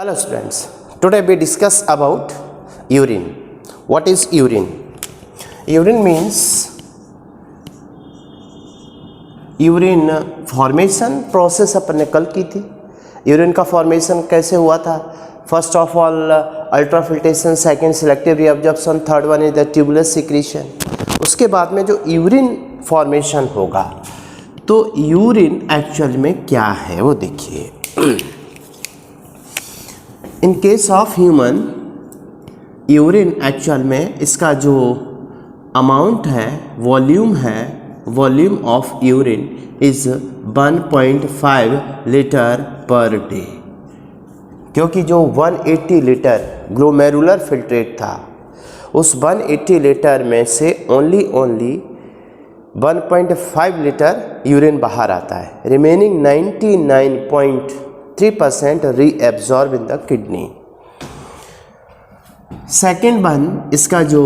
Hello students, today we discuss about urine. What is urine? Urine means urine formation process अपन ने कल की थी। यूरिन का फॉर्मेशन कैसे हुआ था? First of all ultrafiltration, second selective reabsorption, third one is the tubular secretion. उसके बाद में जो यूरिन फॉर्मेशन होगा, तो यूरिन एक्चुअल में क्या है वो देखिए। In case of human, urine actual में इसका जो अमाउंट है, वॉल्यूम है, volume of urine is 1.5 litre per day, क्योंकि जो 180 लीटर ग्लोमेरुलर फिल्ट्रेट था, उस 180 लीटर में से ओनली 1.5 लीटर यूरिन बाहर आता है। Remaining 99.3% reabsorb in the kidney. Second one, इसका जो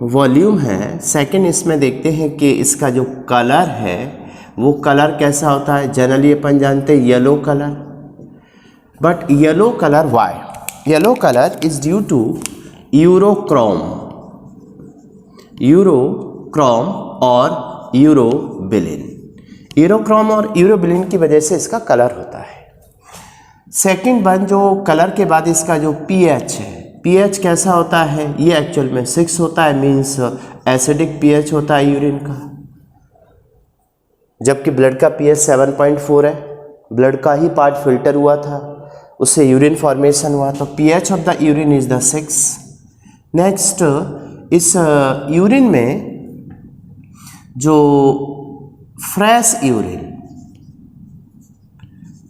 वॉल्यूम है, सेकेंड इसमें देखते हैं कि इसका जो कलर है वो कलर कैसा होता है। जनरली अपन जानते हैं yellow colour, but yellow colour why? Yellow colour is due to urochrome और यूरोबिलिन। यूरोक्रोम और यूरोबिलिन की वजह से इसका कलर होता है। सेकेंड वन, जो कलर के बाद इसका जो पीएच है, पीएच कैसा होता है? ये एक्चुअल में 6 होता है, मीन्स एसिडिक पीएच होता है यूरिन का, जबकि ब्लड का पीएच 7.4 है। ब्लड का ही पार्ट फिल्टर हुआ था, उससे यूरिन फॉर्मेशन हुआ, तो pH of the urine is the 6। Next, इस यूरिन में जो फ्रेश यूरिन,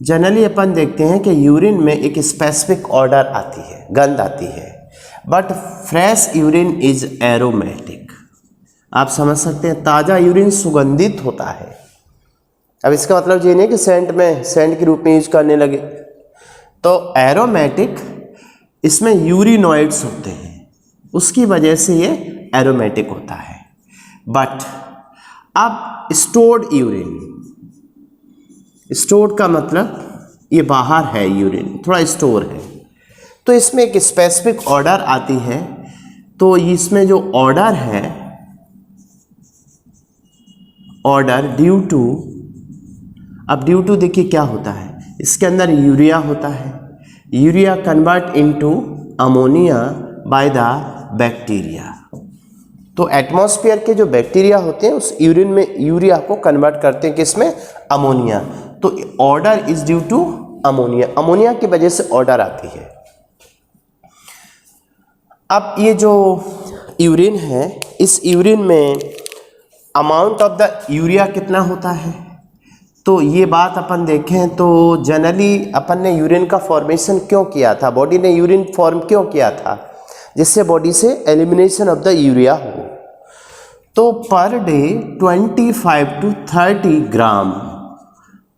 जनरली अपन देखते हैं कि यूरिन में एक स्पेसिफिक ऑर्डर आती है, गंध आती है, but fresh urine is aromatic. आप समझ सकते हैं, ताज़ा यूरिन सुगंधित होता है। अब इसका मतलब ये नहीं कि सेंट के रूप में यूज करने लगे, तो एरोमेटिक, इसमें यूरिनॉइड्स होते हैं, उसकी वजह से ये एरोमेटिक होता है। बट अब स्टोर्ड यूरिन, स्टोर का मतलब ये बाहर है, यूरिन थोड़ा स्टोर है, तो इसमें एक स्पेसिफिक ऑर्डर आती है। तो इसमें जो ऑर्डर है, ऑर्डर ड्यू टू, अब ड्यू टू देखिए क्या होता है, इसके अंदर यूरिया होता है। Urea convert into ammonia by the bacteria. तो एटमॉस्फेयर के जो बैक्टीरिया होते हैं उस यूरिन में यूरिया को कन्वर्ट करते हैं किसमें? अमोनिया। तो order is due to ammonia, ammonia की वजह से ऑर्डर आती है। अब ये जो यूरिन है, इस यूरिन में अमाउंट ऑफ द यूरिया कितना होता है? तो ये बात अपन देखें तो जनरली अपन ने यूरिन का फॉर्मेशन क्यों किया था, बॉडी ने यूरिन फॉर्म क्यों किया था? जिससे बॉडी से एलिमिनेशन ऑफ द यूरिया हो। तो per day 25 to 30 gram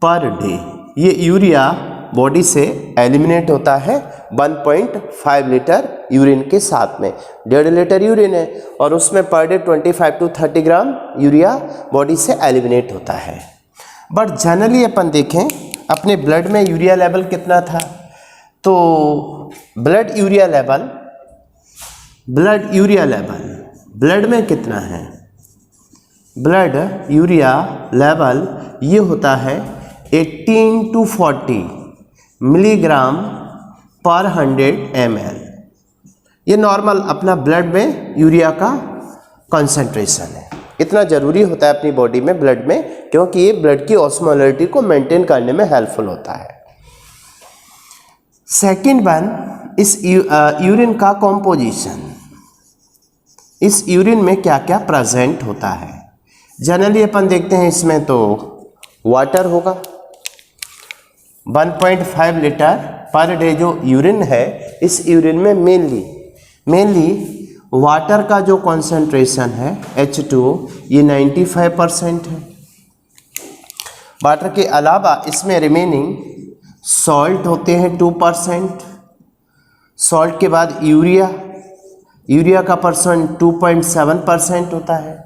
per day ये यूरिया बॉडी से एलिमिनेट होता है 1.5 लीटर यूरिन के साथ में। 1.5 लीटर यूरिन है और उसमें per day 25 to 30 gram urea body से एलिमिनेट होता है। बट जनरली अपन देखें अपने ब्लड में यूरिया लेवल कितना था, तो ब्लड यूरिया लेवल ब्लड में कितना है? ब्लड यूरिया लेवल ये होता है 18 to 40 मिलीग्राम पर 100 ml। ये नॉर्मल अपना ब्लड में यूरिया का कंसंट्रेशन है। इतना ज़रूरी होता है अपनी बॉडी में ब्लड में, क्योंकि ये ब्लड की ऑस्मोलरिटी को मेंटेन करने में हेल्पफुल होता है। सेकेंड वन, इस यूरिन का कॉम्पोजिशन, इस यूरिन में क्या क्या प्रेजेंट होता है। जनरली अपन देखते हैं इसमें तो वाटर होगा, 1.5 लीटर पर डे जो यूरिन है, इस यूरिन में मेनली वाटर का जो कॉन्सेंट्रेशन है H2O ये 95% है। वाटर के अलावा इसमें रिमेनिंग सॉल्ट होते हैं 2%। सॉल्ट के बाद यूरिया का परसेंट 2.7% होता है।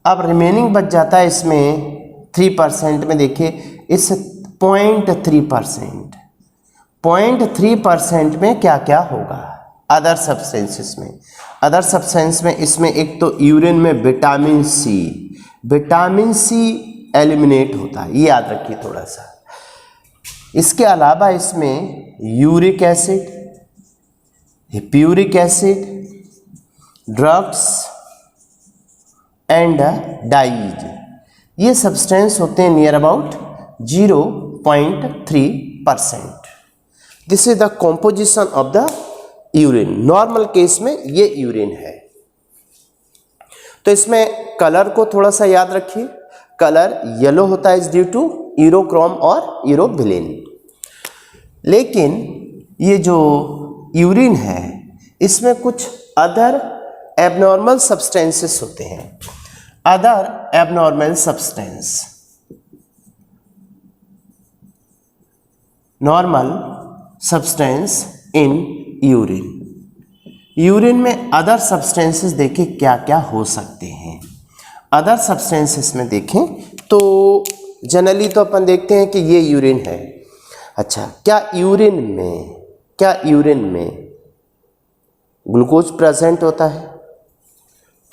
अब रिमेनिंग बच जाता है इसमें 3% में, देखिए इस 0.3%। 0.3% में क्या क्या होगा अदर सब्सटेंसेस में। अदर सब्सटेंस में इसमें एक तो यूरिन में विटामिन सी एलिमिनेट होता है, ये याद रखिए थोड़ा सा। इसके अलावा इसमें uric acid, puric acid, drugs and dyes, ये सब्सटेंस होते हैं near about 0.3%। This is the composition of the urine. Normal case में ये यूरिन है। तो इसमें कलर को थोड़ा सा याद रखिए, कलर येलो होता है इज ड्यू टू यूरोक्रोम और यूरोबिलिन। लेकिन ये जो यूरिन है इसमें कुछ अदर एबनॉर्मल सब्सटेंसेस होते हैं। Other abnormal substance, normal substance in urine. Urine में अदर सब्सटेंसेस देखें क्या क्या हो सकते हैं। अदर सब्सटेंसेस में देखें तो जनरली तो अपन देखते हैं कि ये यूरिन है। अच्छा, क्या यूरिन में ग्लूकोज प्रेजेंट होता है?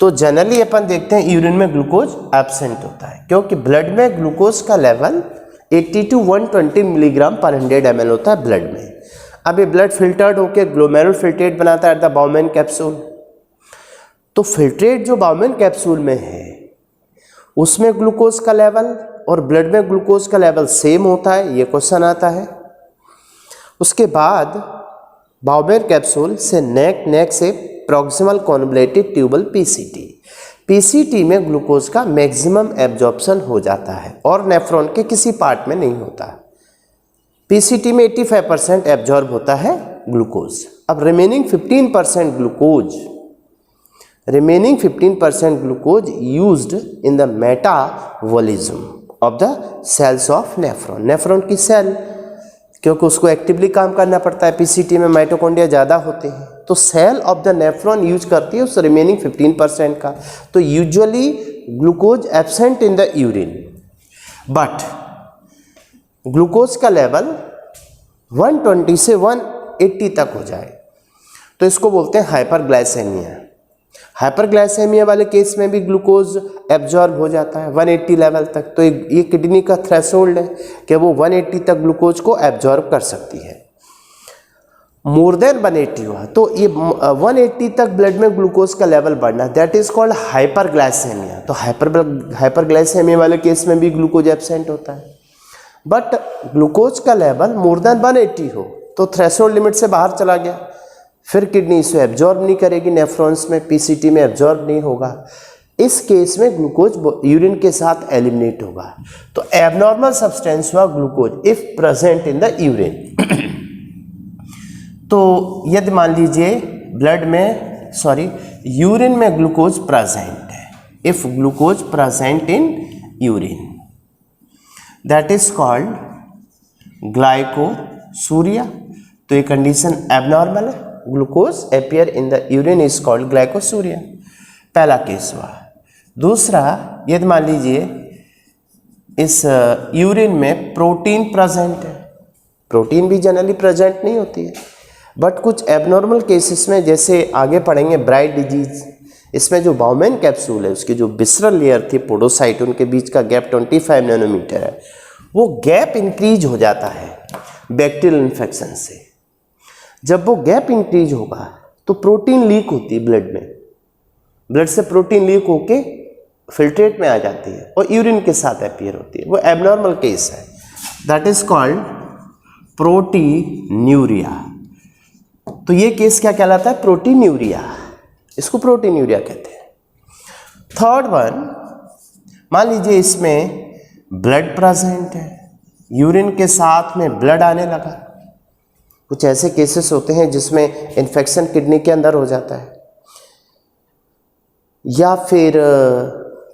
तो जनरली अपन देखते हैं यूरिन में ग्लूकोज एब्सेंट होता है, क्योंकि ब्लड में ग्लूकोज का लेवल 80 to 120 मिलीग्राम पर 100 ml होता है ब्लड में। अब ये ब्लड फिल्टर्ड होकर ग्लोमेरुल फिल्ट्रेट बनाता है एट द बाउमेन कैप्सूल। तो फिल्ट्रेट जो बाउमेन कैप्सूल में है उसमें ग्लूकोज का लेवल और ब्लड में ग्लूकोज का लेवल सेम होता है, ये क्वेश्चन आता है। उसके बाद बाउमेन कैप्सूल से नेक से प्रॉक्सिमल कॉन्वोल्यूटेड ट्यूबल पीसीटी में ग्लूकोज का मैक्सिमम एब्जॉर्प्शन हो जाता है और नेफ्रॉन के किसी पार्ट में नहीं होता। पीसीटी में 85% एब्जॉर्ब होता है ग्लूकोज। अब remaining 15% glucose used in the metabolism of the cells of nephron की सेल, क्योंकि उसको एक्टिवली काम करना पड़ता है। पीसीटी में माइटोकॉन्ड्रिया ज़्यादा होते हैं, तो cell of the nephron use करती है उस रिमेनिंग 15% का। तो usually glucose absent in the urine, but glucose का लेवल 120 से 180 तक हो जाए तो इसको बोलते हैं हाइपरग्लाइसेमिया। हाइपरग्लाइसेमिया वाले केस में भी ग्लूकोज एब्जॉर्ब हो जाता है 180 लेवल तक। तो ये किडनी का थ्रेशोल्ड है कि वो 180 तक ग्लूकोज को एब्जॉर्ब कर सकती है। मोर देन 180 हुआ तो ये 180 तक ब्लड में ग्लूकोज का लेवल बढ़ना, दैट इज कॉल्ड हाइपरग्लाइसेमिया। तो हाइपरग्लाइसेमिया वाले केस में भी ग्लूकोज एब्सेंट होता है। बट ग्लूकोज का लेवल मोर देन 180 हो तो थ्रेशोल्ड लिमिट से बाहर चला गया, फिर किडनी इसे एब्जॉर्ब नहीं करेगी, नेफ्रॉन्स में पीसीटी में एब्जॉर्ब नहीं होगा। इस केस में ग्लूकोज यूरिन के साथ एलिमिनेट होगा। तो एबनॉर्मल सब्सटेंस हुआ glucose if present in the urine. तो यदि मान लीजिए यूरिन में ग्लूकोज प्रेजेंट है, if glucose present in urine, that is called glycosuria. तो ये कंडीशन एबनॉर्मल है, glucose appear in the urine is called glycosuria. पहला केस हुआ। दूसरा, यदि मान लीजिए इस यूरिन में प्रोटीन प्रेजेंट है। प्रोटीन भी जनरली प्रेजेंट नहीं होती है, बट कुछ एबनॉर्मल केसेस में, जैसे आगे पढ़ेंगे ब्राइट डिजीज, इसमें जो बाउमेन कैप्सूल है उसकी जो विसरल लेयर थी पोडोसाइट, उनके बीच का गैप 25 नैनोमीटर है, वो गैप इंक्रीज हो जाता है बैक्टीरियल इन्फेक्शन से। जब वो गैप इंक्रीज होगा तो प्रोटीन लीक होती है ब्लड में, ब्लड से प्रोटीन लीक होके फिल्ट्रेट में आ जाती है और यूरिन के साथ अपीयर होती है। वो एबनॉर्मल केस है, दैट इज कॉल्ड प्रोटीन्यूरिया। तो ये केस क्या कहलाता है? प्रोटीन्यूरिया। इसको प्रोटीन्यूरिया कहते हैं। थर्ड वन, मान लीजिए इसमें ब्लड प्रेजेंट है, यूरिन के साथ में ब्लड आने लगा। कुछ ऐसे केसेस होते हैं जिसमें इन्फेक्शन किडनी के अंदर हो जाता है, या फिर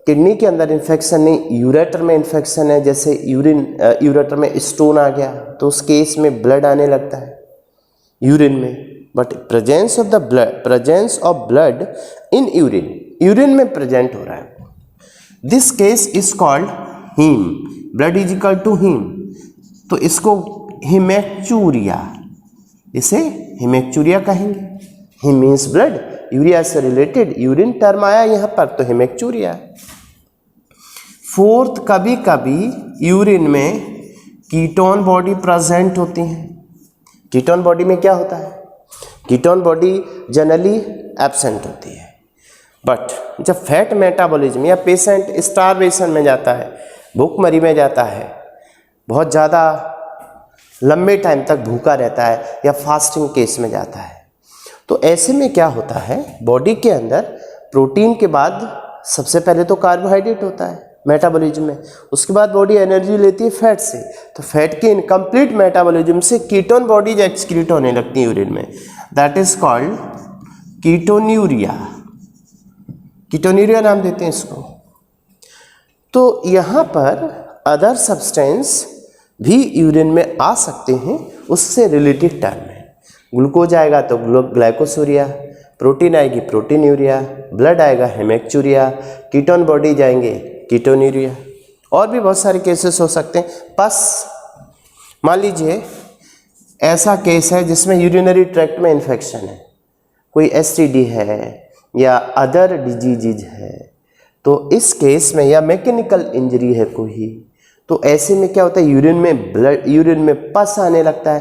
किडनी के अंदर इन्फेक्शन नहीं, यूरेटर में इन्फेक्शन है, जैसे यूरेटर में स्टोन आ गया तो उस केस में ब्लड आने लगता है यूरिन में। But presence of blood in urine में प्रेजेंट हो रहा है, this case is called heme, blood is equal to heme. तो इसको हिमेचूरिया इसे हेमेक्चूरिया कहेंगे। हिम मीन्स ब्लड, यूरिया से रिलेटेड यूरिन टर्म आया यहाँ पर, तो हेमेक्चूरिया। फोर्थ, कभी कभी यूरिन में कीटोन बॉडी प्रेजेंट होती हैं। कीटोन बॉडी में क्या होता है? कीटोन बॉडी जनरली एब्सेंट होती है, बट जब फैट मेटाबॉलिज्म या पेशेंट स्टारवेशन में जाता है, भूखमरी में जाता है, बहुत ज़्यादा लंबे टाइम तक भूखा रहता है या फास्टिंग केस में जाता है, तो ऐसे में क्या होता है, बॉडी के अंदर प्रोटीन के बाद सबसे पहले तो कार्बोहाइड्रेट होता है मेटाबॉलिज्म में, उसके बाद बॉडी एनर्जी लेती है फैट से, तो फैट के इनकम्प्लीट मेटाबॉलिज्म से कीटोन बॉडीज एक्सक्रीट होने लगती है यूरिन में, that is called ketonuria. Ketonuria नाम देते हैं इसको। तो यहाँ पर अदर सब्सटेंस भी यूरिन में आ सकते हैं, उससे रिलेटेड टर्म है। ग्लूकोज आएगा तो ग्लाइकोसूरिया, प्रोटीन आएगी प्रोटीन यूरिया, ब्लड आएगा हेमेक्चूरिया, कीटोन बॉडी जाएंगे कीटोन्यूरिया। और भी बहुत सारे केसेस हो सकते हैं। बस मान लीजिए ऐसा केस है जिसमें यूरिनरी ट्रैक्ट में इन्फेक्शन है, कोई एसटीडी है या अदर डिजीज है, तो इस केस में या मैकेनिकल इंजरी है कोई, तो ऐसे में क्या होता है, यूरिन में पस आने लगता है,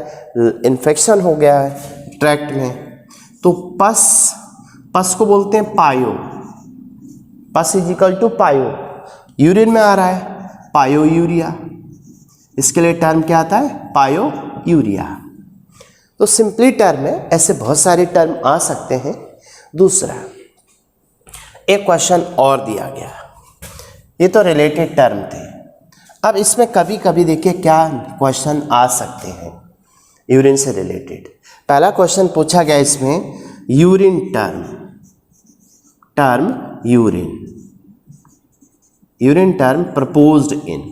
इन्फेक्शन हो गया है ट्रैक्ट में, तो पस को बोलते हैं पायो। पस इज इक्वल टू पायो, यूरिन में आ रहा है पायो यूरिया, इसके लिए टर्म क्या आता है, पायो यूरिया। तो सिंपली टर्म है, ऐसे बहुत सारे टर्म आ सकते हैं। दूसरा एक क्वेश्चन और दिया गया, ये तो रिलेटेड टर्म थे। अब इसमें कभी कभी देखिए क्या क्वेश्चन आ सकते हैं यूरिन से रिलेटेड। पहला क्वेश्चन पूछा गया इसमें, urine term urine term proposed इन,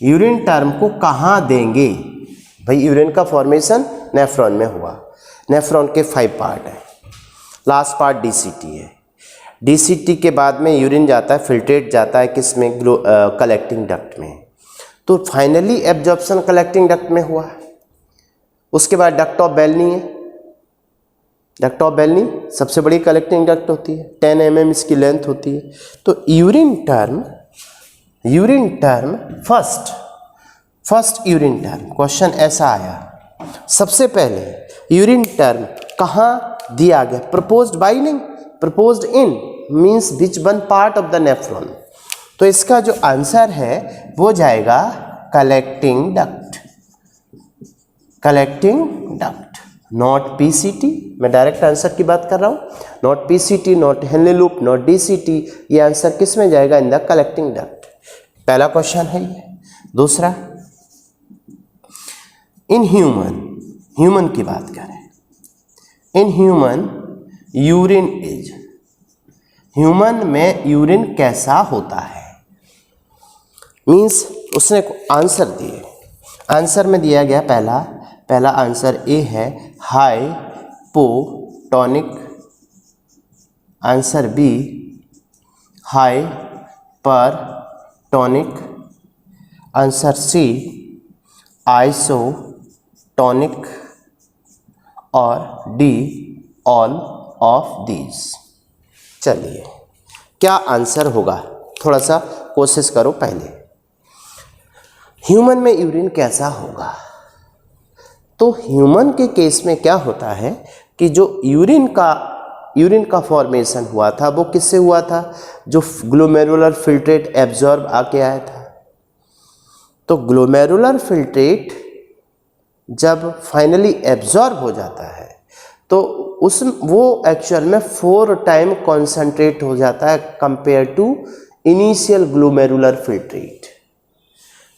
यूरिन टर्म को कहाँ देंगे भाई? यूरिन का फॉर्मेशन नेफ्रॉन में हुआ, नेफ्रॉन के 5 पार्ट हैं, लास्ट पार्ट डीसीटी है, डीसीटी के बाद में यूरिन जाता है, फिल्ट्रेट जाता है किसमें, कलेक्टिंग डक्ट में, तो फाइनली एब्जॉर्प्शन कलेक्टिंग डक्ट में हुआ। उसके बाद डक्ट ऑफ बेलनी है, डक्ट ऑफ बेलनी सबसे बड़ी कलेक्टिंग डक्ट होती है, 10 mm इसकी लेंथ होती है। तो urine term first urine term question ऐसा आया, सबसे पहले यूरिन टर्म कहाँ दिया गया? प्रपोज्ड बाई नहीं, proposed in means which one part of the nephron. तो इसका जो आंसर है वो जाएगा कलेक्टिंग डक्ट, नॉट पीसीटी। मैं डायरेक्ट आंसर की बात कर रहा हूँ, not PCT, not Henle loop, not DCT. ये आंसर किस में जाएगा? In the collecting duct. पहला क्वेश्चन है ये। दूसरा, इन ह्यूमन की बात करें, in human urine is, human में यूरिन कैसा होता है? मीन्स उसने आंसर दिए, आंसर में दिया गया पहला आंसर ए है hypotonic, answer B hypertonic, answer C isotonic और डी ऑल ऑफ दीज। चलिए क्या आंसर होगा, थोड़ा सा कोशिश करो। पहले ह्यूमन में यूरिन कैसा होगा? तो ह्यूमन के केस में क्या होता है कि जो यूरिन का फॉर्मेशन हुआ था वो किससे हुआ था? जो ग्लोमेरुलर फिल्ट्रेट एब्जॉर्ब आके आया था। तो ग्लोमेरुलर फिल्ट्रेट जब फाइनली एब्जॉर्ब हो जाता है तो वो एक्चुअल में 4 टाइम कॉन्सेंट्रेट हो जाता है compare to initial glomerular filtrate.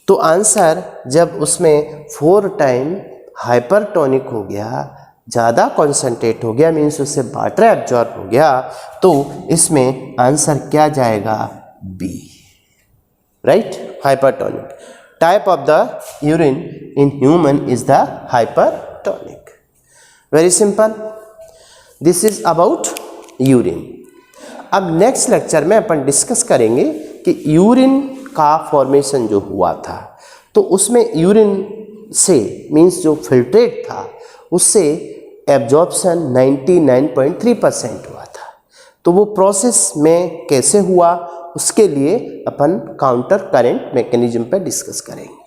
तो आंसर जब उसमें 4 टाइम हाइपरटोनिक हो गया, ज़्यादा कॉन्सेंट्रेट हो गया, मीन्स उससे वाटर एब्जॉर्ब हो गया, तो इसमें आंसर क्या जाएगा? B, right, hypertonic. Type of the urine in human is the hypertonic. Very simple, this is about urine. अब नेक्स्ट लेक्चर में अपन डिस्कस करेंगे कि यूरिन का फॉर्मेशन जो हुआ था तो उसमें यूरिन से मीन्स जो फिल्ट्रेट था उससे एब्जॉर्प्शन 99.3% हुआ था। तो वो प्रोसेस में कैसे हुआ उसके लिए अपन काउंटर करंट मैकेनिज्म पर डिस्कस करेंगे।